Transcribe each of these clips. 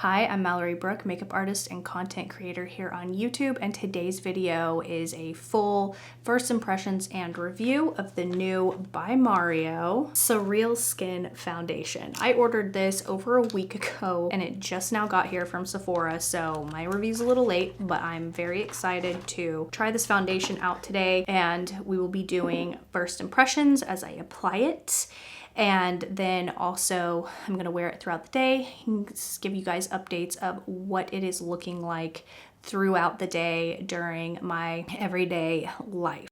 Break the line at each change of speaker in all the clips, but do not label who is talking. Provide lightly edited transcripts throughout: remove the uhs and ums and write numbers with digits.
Hi, I'm Mallory Brooke, makeup artist and content creator here on YouTube, and today's video is a full first impressions and review of the new by Mario Surreal Skin Foundation. I ordered this over a week ago and it just now got here from Sephora, so my review's a little late, but I'm very excited to try this foundation out today, and we will be doing first impressions as I apply it. And then also I'm gonna wear it throughout the day and give you guys updates of what it is looking like throughout the day during my everyday life.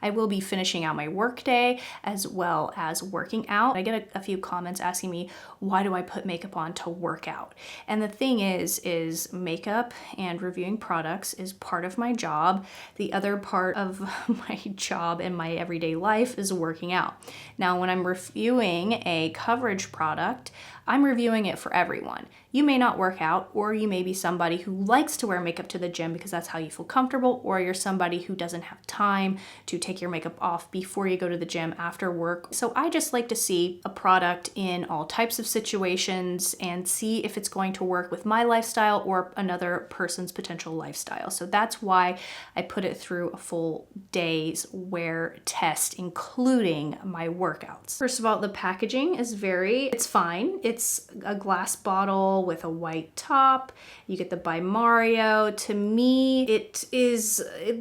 I will be finishing out my work day as well as working out. I get a few comments asking me, why do I put makeup on to work out? And the thing is makeup and reviewing products is part of my job. The other part of my job and my everyday life is working out. Now, when I'm reviewing a coverage product, I'm reviewing it for everyone. You may not work out, or you may be somebody who likes to wear makeup to the gym because that's how you feel comfortable, or you're somebody who doesn't have time to take your makeup off before you go to the gym after work. So I just like to see a product in all types of situations and see if it's going to work with my lifestyle or another person's potential lifestyle. So that's why I put it through a full day's wear test, including my workouts. First of all, the packaging is it's fine. It's a glass bottle with a white top. You get the by Mario. To me, it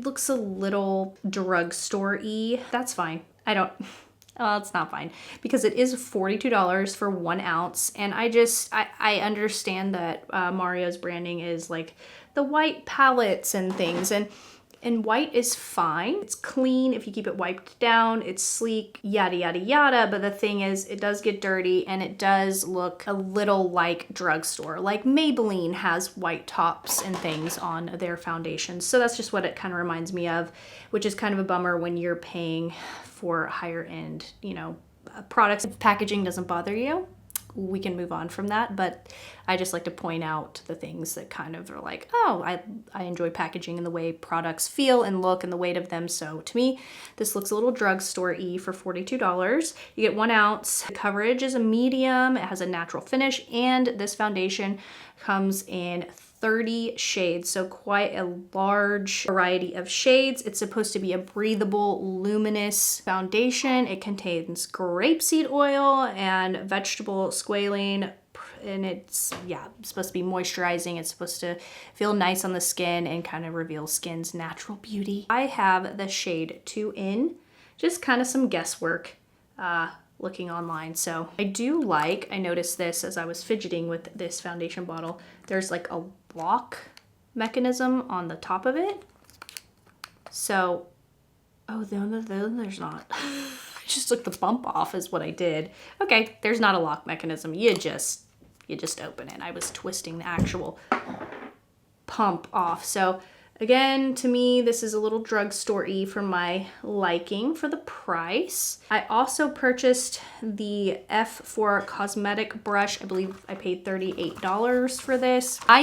looks a little drugstore-y. That's fine. Well, it's not fine because it is $42 for 1 ounce. And I understand that Mario's branding is like the white palettes and things. And white is fine. It's clean if you keep it wiped down. It's sleek, yada, yada, yada. But the thing is, it does get dirty and it does look a little like drugstore. Like Maybelline has white tops and things on their foundations. So that's just what it kind of reminds me of, which is kind of a bummer when you're paying for higher end, products. If packaging doesn't bother you, we can move on from that, but I just like to point out the things that kind of are like, oh, I enjoy packaging and the way products feel and look and the weight of them. So to me, this looks a little drugstore-y for $42. You get 1 ounce. The coverage is a medium. It has a natural finish, and this foundation comes in 30 shades, so quite a large variety of shades. It's supposed to be a breathable, luminous foundation. It contains grapeseed oil and vegetable squalane, and it's supposed to be moisturizing. It's supposed to feel nice on the skin and kind of reveal skin's natural beauty. I have the shade 2 in, just kind of some guesswork looking online. So I noticed this as I was fidgeting with this foundation bottle. There's like a lock mechanism on the top of it. So, oh, no, there's not. I just took the bump off is what I did. Okay, there's not a lock mechanism. You just open it. I was twisting the actual pump off. So again, to me, this is a little drugstore-y for my liking for the price. I also purchased the F4 cosmetic brush. I believe I paid $38 for this. I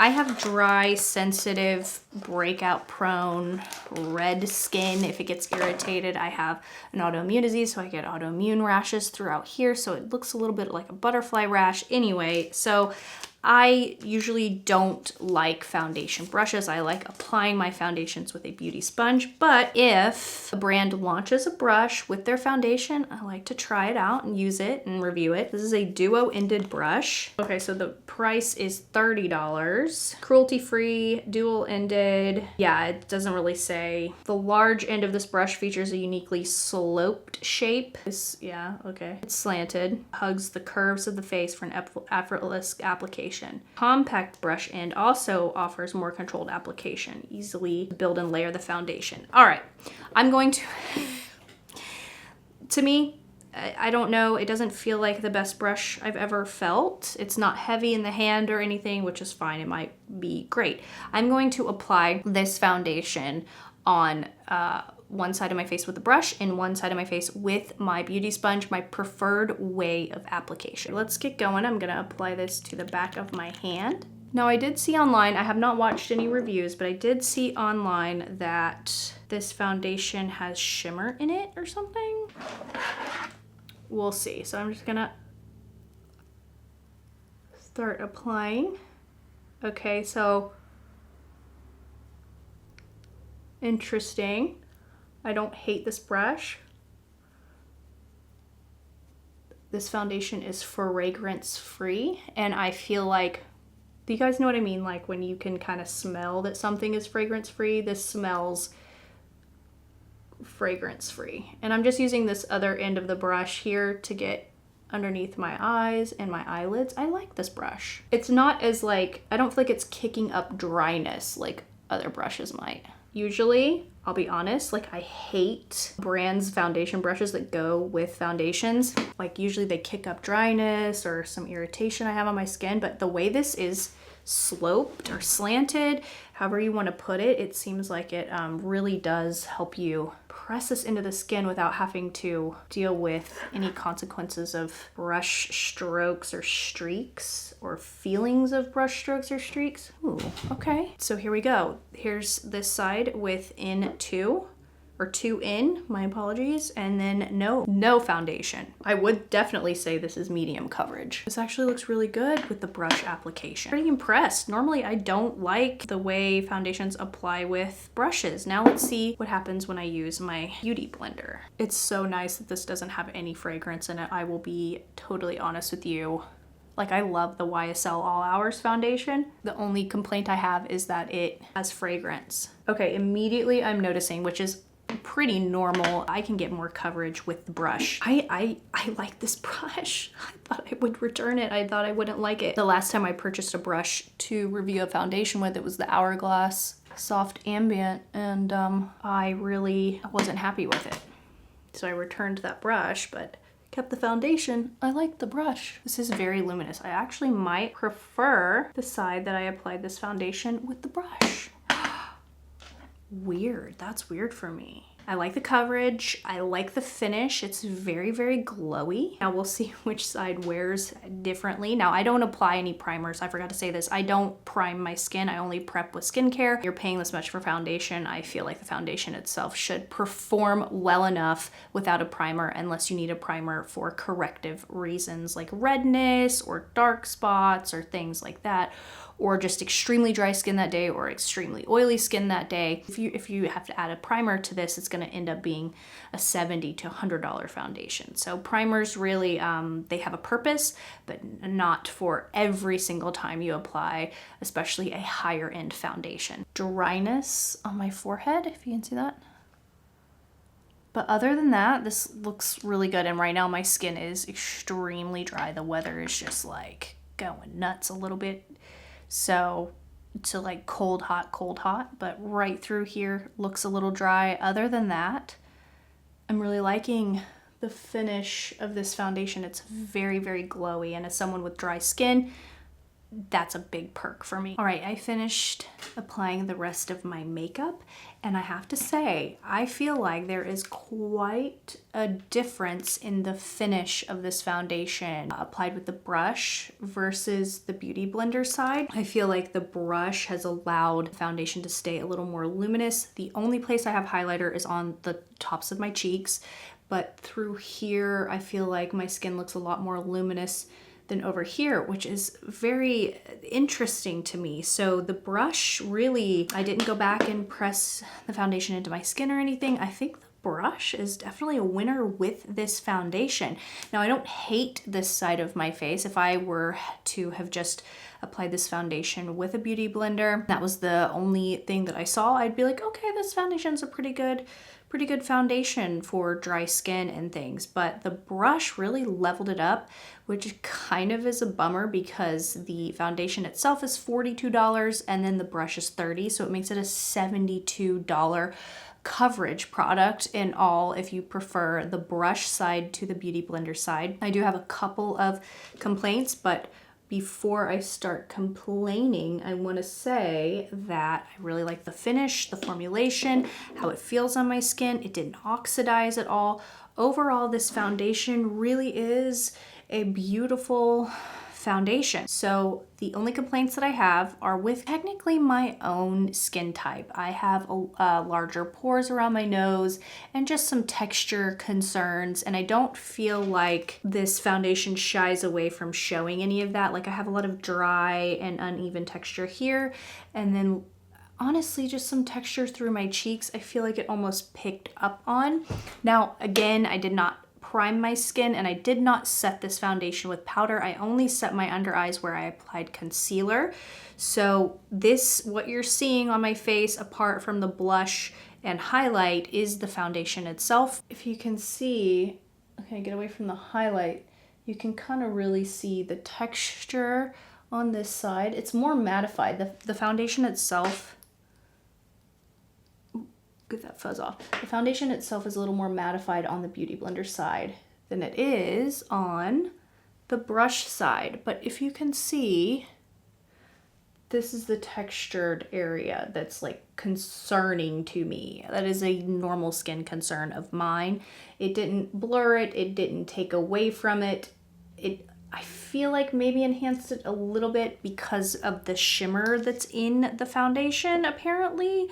have dry, sensitive, breakout prone, red skin. If it gets irritated, I have an autoimmune disease, so I get autoimmune rashes throughout here. So it looks a little bit like a butterfly rash. Anyway, so I usually don't like foundation brushes. I like applying my foundations with a beauty sponge, but if a brand launches a brush with their foundation, I like to try it out and use it and review it. This is a duo-ended brush. Okay, so the price is $30. Cruelty-free, dual-ended. Yeah, it doesn't really say. The large end of this brush features a uniquely sloped shape. It's slanted, hugs the curves of the face for an effortless application. Compact brush end also offers more controlled application, easily build and layer the foundation. All right, I'm going to me, I don't know, it doesn't feel like the best brush I've ever felt. It's not heavy in the hand or anything, which is fine. It might be great. I'm going to apply this foundation on one side of my face with the brush and one side of my face with my beauty sponge, my preferred way of application. Let's get going. I'm gonna apply this to the back of my hand. Now, I did see online, I have not watched any reviews, but I did see online that this foundation has shimmer in it or something. We'll see. So I'm just gonna start applying. Okay, so interesting. I don't hate this brush. This foundation is fragrance free, and I feel like, do you guys know what I mean? Like when you can kind of smell that something is fragrance free, this smells fragrance free. And I'm just using this other end of the brush here to get underneath my eyes and my eyelids. I like this brush. It's not as like, I don't feel like it's kicking up dryness like other brushes might. Usually, I'll be honest, like I hate brands foundation brushes that go with foundations. Like usually they kick up dryness or some irritation I have on my skin, but the way this is sloped or slanted, however you want to put it, it seems like it really does help you press this into the skin without having to deal with any consequences of brush strokes or streaks or feelings of brush strokes or streaks. Ooh, okay. So here we go. Here's this side with in 2 or 2 in, my apologies, and then no foundation. I would definitely say this is medium coverage. This actually looks really good with the brush application. Pretty impressed. Normally I don't like the way foundations apply with brushes. Now let's see what happens when I use my beauty blender. It's so nice that this doesn't have any fragrance in it. I will be totally honest with you. Like I love the YSL All Hours foundation. The only complaint I have is that it has fragrance. Okay, immediately I'm noticing, which is pretty normal. I can get more coverage with the brush. I like this brush. I thought I would return it. I thought I wouldn't like it. The last time I purchased a brush to review a foundation with, it was the Hourglass Soft Ambient, and I really wasn't happy with it. So I returned that brush, but kept the foundation. I like the brush. This is very luminous. I actually might prefer the side that I applied this foundation with the brush. Weird. That's weird for me. I like the coverage. I like the finish. It's very, very glowy. Now we'll see which side wears differently. Now I don't apply any primers. I forgot to say this. I don't prime my skin. I only prep with skincare. You're paying this much for foundation. I feel like the foundation itself should perform well enough without a primer, unless you need a primer for corrective reasons like redness or dark spots or things like that, or just extremely dry skin that day or extremely oily skin that day. If you have to add a primer to this, it's gonna end up being a $70 to $100 foundation. So primers really, they have a purpose, but not for every single time you apply, especially a higher end foundation. Dryness on my forehead, if you can see that. But other than that, this looks really good. And right now my skin is extremely dry. The weather is just like going nuts a little bit. So to like cold, hot, but right through here looks a little dry. Other than that, I'm really liking the finish of this foundation. It's very, very glowy. And as someone with dry skin, that's a big perk for me. All right, I finished applying the rest of my makeup, and I have to say, I feel like there is quite a difference in the finish of this foundation applied with the brush versus the Beauty Blender side. I feel like the brush has allowed the foundation to stay a little more luminous. The only place I have highlighter is on the tops of my cheeks, but through here, I feel like my skin looks a lot more luminous than over here, which is very interesting to me. So the brush really, I didn't go back and press the foundation into my skin or anything. I think the brush is definitely a winner with this foundation. Now I don't hate this side of my face. If I were to have just applied this foundation with a Beauty Blender, that was the only thing that I saw, I'd be like, okay, this foundation's a pretty good foundation for dry skin and things. But the brush really leveled it up, which kind of is a bummer because the foundation itself is $42 and then the brush is $30, so it makes it a $72 coverage product in all if you prefer the brush side to the Beauty Blender side. I do have a couple of complaints, but before I start complaining, I want to say that I really like the finish, the formulation, how it feels on my skin. It didn't oxidize at all. Overall, this foundation really is a beautiful foundation. So the only complaints that I have are with technically my own skin type. I have larger pores around my nose and just some texture concerns, and I don't feel like this foundation shies away from showing any of that. Like I have a lot of dry and uneven texture here, and then honestly just some texture through my cheeks I feel like it almost picked up on. Now again, I did not prime my skin and I did not set this foundation with powder. I only set my under eyes where I applied concealer. So this, what you're seeing on my face apart from the blush and highlight, is the foundation itself. If you can see, okay, get away from the highlight, you can kind of really see the texture on this side. It's more mattified. The foundation itself, get that fuzz off. The foundation itself is a little more mattified on the Beauty Blender side than it is on the brush side. But if you can see, this is the textured area that's like concerning to me. That is a normal skin concern of mine. It didn't blur it, it didn't take away from it. I feel like maybe enhanced it a little bit because of the shimmer that's in the foundation, apparently.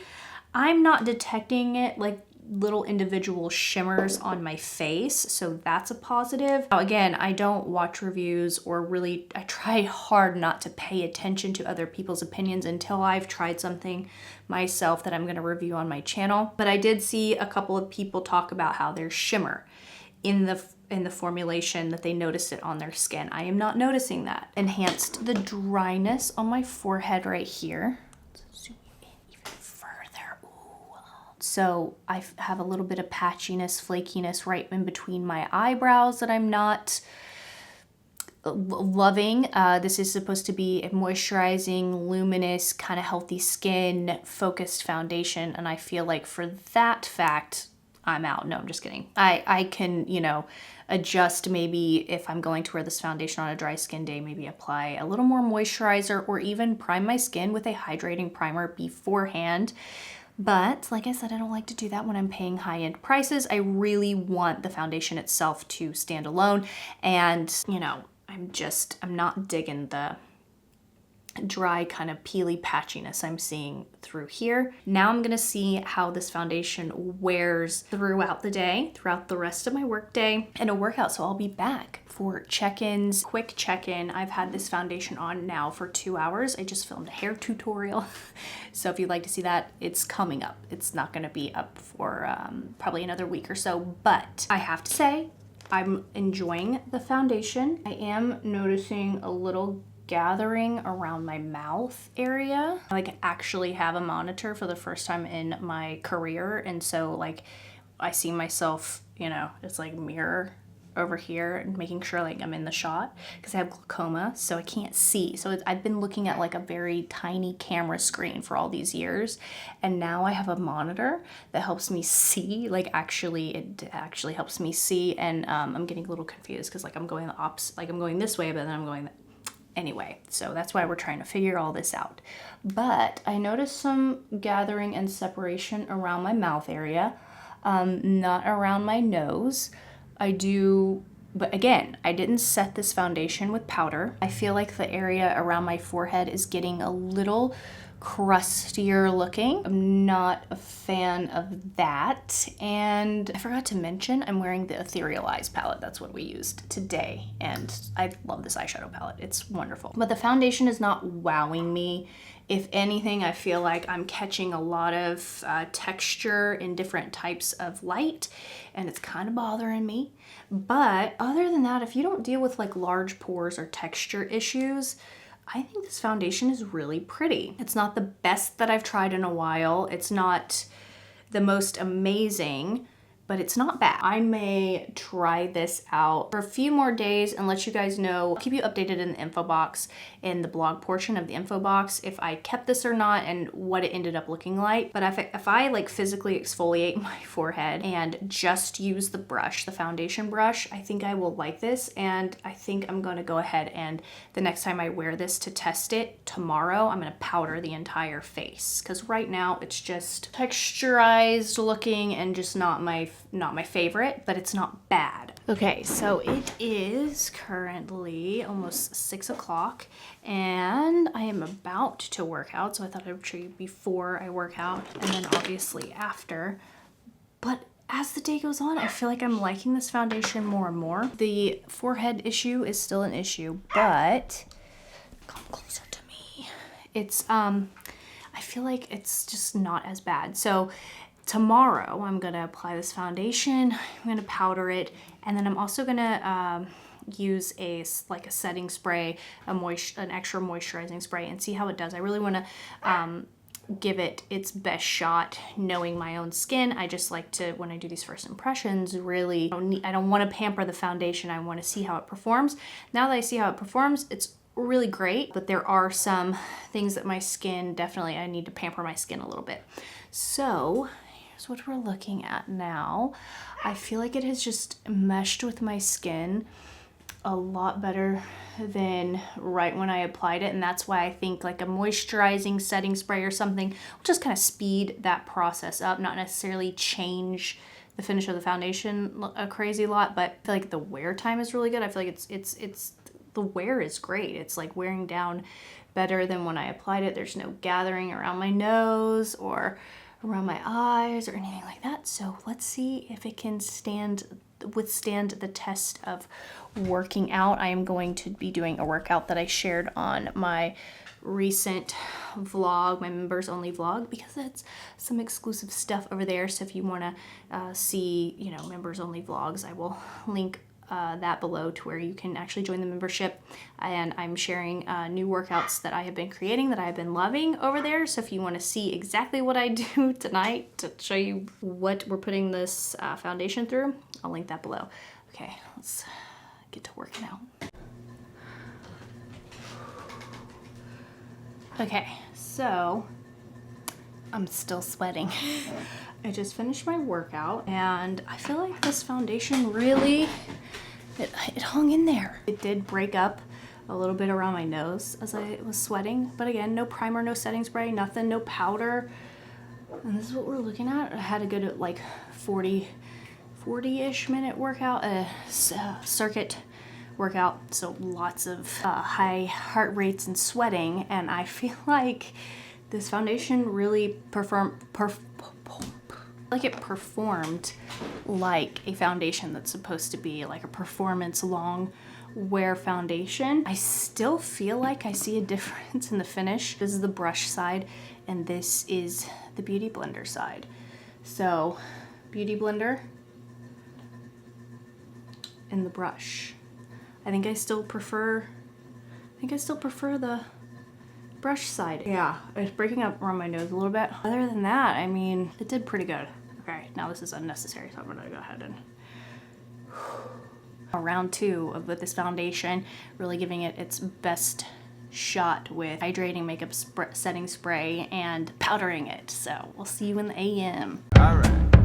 I'm not detecting it like little individual shimmers on my face, so that's a positive. Now again, I don't watch reviews or really, I try hard not to pay attention to other people's opinions until I've tried something myself that I'm going to review on my channel. But I did see a couple of people talk about how there's shimmer in the formulation, that they noticed it on their skin. I am not noticing that. Enhanced the dryness on my forehead right here. So I have a little bit of patchiness, flakiness right in between my eyebrows that I'm not loving. This is supposed to be a moisturizing, luminous, kind of healthy skin focused foundation. And I feel like for that fact, I'm out. No, I'm just kidding. I can, you know, adjust maybe if I'm going to wear this foundation on a dry skin day, maybe apply a little more moisturizer or even prime my skin with a hydrating primer beforehand. But like I said, I don't like to do that when I'm paying high-end prices. I really want the foundation itself to stand alone. And, you know, I'm not digging the dry kind of peely patchiness I'm seeing through here. Now I'm gonna see how this foundation wears throughout the day, throughout the rest of my work day and a workout. So I'll be back for check-ins, quick check-in. I've had this foundation on now for 2 hours. I just filmed a hair tutorial. So if you'd like to see that, it's coming up. It's not gonna be up for probably another week or so, but I have to say, I'm enjoying the foundation. I am noticing a little gathering around my mouth area. I like actually have a monitor for the first time in my career, and so like I see myself, you know, it's like mirror over here and making sure like I'm in the shot because I have glaucoma, so I can't see. So I've been looking at like a very tiny camera screen for all these years, and now I have a monitor that helps me see. Like it actually helps me see, and I'm getting a little confused because like I'm going the opposite, like I'm going this way, but then I'm going anyway, so that's why we're trying to figure all this out. But I noticed some gathering and separation around my mouth area, not around my nose. I do, but again, I didn't set this foundation with powder. I feel like the area around my forehead is getting a little crustier looking. I'm not a fan of that. And I forgot to mention, I'm wearing the Ethereal Eyes palette. That's what we used today. And I love this eyeshadow palette. It's wonderful. But the foundation is not wowing me. If anything, I feel like I'm catching a lot of texture in different types of light, and it's kind of bothering me. But other than that, if you don't deal with like large pores or texture issues, I think this foundation is really pretty. It's not the best that I've tried in a while. It's not the most amazing, but it's not bad. I may try this out for a few more days and let you guys know. I'll keep you updated in the info box, in the blog portion of the info box, if I kept this or not and what it ended up looking like. But if I like physically exfoliate my forehead and just use the brush, the foundation brush, I think I will like this. And I think I'm gonna go ahead and the next time I wear this to test it tomorrow, I'm gonna powder the entire face. Because right now it's just texturized looking and just not my favorite, but it's not bad. Okay, so it is currently almost 6 o'clock and I am about to work out. So I thought I would show you before I work out and then obviously after. But as the day goes on, I feel like I'm liking this foundation more and more. The forehead issue is still an issue, but come closer to me. It's, I feel like it's just not as bad. So tomorrow I'm gonna apply this foundation, I'm gonna powder it, and then I'm also gonna use a setting spray, an extra moisturizing spray, and see how it does. I really wanna give it its best shot, knowing my own skin. I just like to, when I do these first impressions, really, I don't wanna pamper the foundation, I wanna see how it performs. Now that I see how it performs, it's really great, but there are some things that my skin, definitely I need to pamper my skin a little bit. So here's what we're looking at now. I feel like it has just meshed with my skin a lot better than right when I applied it, and that's why I think like a moisturizing setting spray or something will just kind of speed that process up, not necessarily change the finish of the foundation a crazy lot, but I feel like the wear time is really good. I feel like it's the wear is great. It's like wearing down better than when I applied it. There's no gathering around my nose or around my eyes or anything like that. So let's see if it can withstand the test of working out. I am going to be doing a workout that I shared on my recent vlog, my members only vlog, because it's some exclusive stuff over there. So if you want to see, you know, members only vlogs, I will link that below to where you can actually join the membership. And I'm sharing new workouts that I have been creating that I've been loving over there. So if you want to see exactly what I do tonight to show you what we're putting this foundation through, I'll link that below. Okay, let's get to working out. Okay, so I'm still sweating. I just finished my workout and I feel like this foundation really, it hung in there. It did break up a little bit around my nose as I was sweating, but again, no primer, no setting spray, nothing, no powder. And this is what we're looking at. I had a good like 40-ish minute workout, circuit workout, so lots of high heart rates and sweating, and I feel like this foundation really performed like a foundation that's supposed to be like a performance long wear foundation. I still feel like I see a difference in the finish. This is the brush side and this is the Beauty Blender side. So Beauty Blender and the brush. I think I still prefer the brush side. Yeah, it's breaking up around my nose a little bit. Other than that, I mean, it did pretty good. Okay, now this is unnecessary, so I'm gonna go ahead and round 2 with this foundation, really giving it its best shot with hydrating makeup setting spray and powdering it. So we'll see you in the AM.
All right.